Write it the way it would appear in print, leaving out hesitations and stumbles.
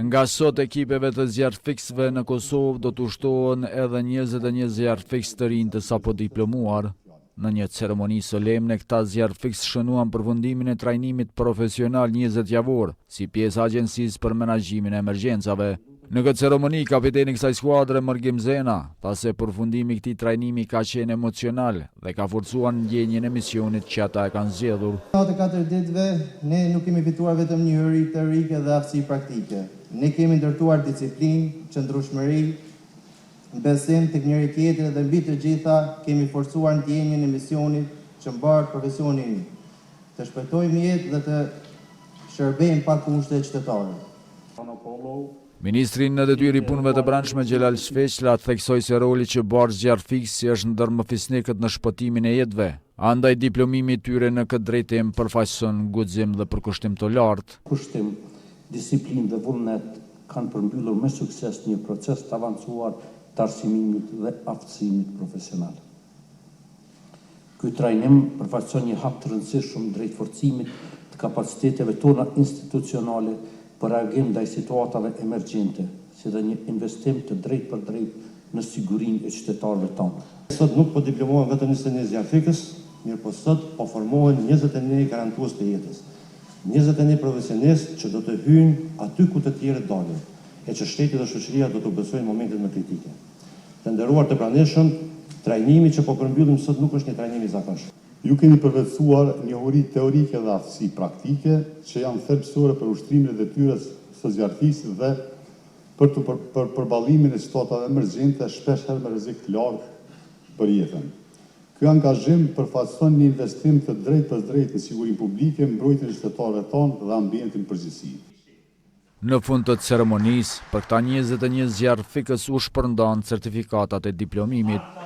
Nga sot ekipeve të zjarrfiksëve në Kosovë do të ushtohen edhe 21 zjarrfiksë të rinj të sapo diplomuar. Në një ceremoni solemne këta zjarrfiksë shënuan përfundimin e trajnimit profesional 20 javor, si pjesë agjencisë për menaxhimin e emergjencave. Në këtë ceremoni, kapiteni i kësaj skuadre Mërgim Zena tha se përfundimi i këtij trajnimi ka qenë emocional dhe ka forcuar ndjenjen e misionit që ata e kanë zgjedhur. Në 4 ditëve ne nuk kemi fituar vetëm një hyri teorike dhe aftësi praktike. Ne kemi ndërtuar disiplinë, qëndrueshmëri, besim tek njëri tjetri dhe mbi të gjitha kemi forcuar ndjenjen e misionit që mbar profesionin. Të shpëtojmë jetë dhe të shërbejmë pa kushte qytetarët. Ministri në detyrë i punëve të brendshme Xhelal Shfeqla theksoi se roli që bën zjarrfiksi është ndër mëfisnikët në shpëtimin e jetëve. Andaj diplomimi i tyre në këtë drejtim përfaqëson guxim dhe përkushtim të lartë. Kushtim, disiplinë dhe vullnet kanë përmbyllur me sukses një proces të avancuar të arsimimit dhe aftësimit profesional. Ky trajnim përfaqëson një hap të rëndësishëm drejt forcimit të kapaciteteve tona institucionale për reagim ndaj situatave emergjente, si dhe një investim të drejt për drejt në sigurinë e qytetarëve tonë. Sot nuk po diplomohen vetëm 21 zjarrfikës, mirë po sot po formohen 21 garantues të jetës. 21 profesionistë që do të hyjnë aty ku të tjerët dalin, e që shteti dhe shoqëria do të besojnë në momentet më kritike. Të nderuar të pranishëm, trajnimi që po përmbyllim sot nuk është një trajnim i zakonshëm. Ju keni përvetësuar njohuri teorike dhe aftësi praktike që janë thelbësore për ushtrimin e detyrës së zjarrfikës dhe për përballimin e situatave emergjente shpesh herë me rrezik të lartë për jetën. Ky angazhim përfaqëson një investim të drejtë për drejtë në sigurinë publike, mbrojtjen e qytetarëve tonë dhe ambientin përgjithësi. Në fund të ceremonisë, për këta 21 zjarrfikës u shpërndan certifikatat e diplomimit.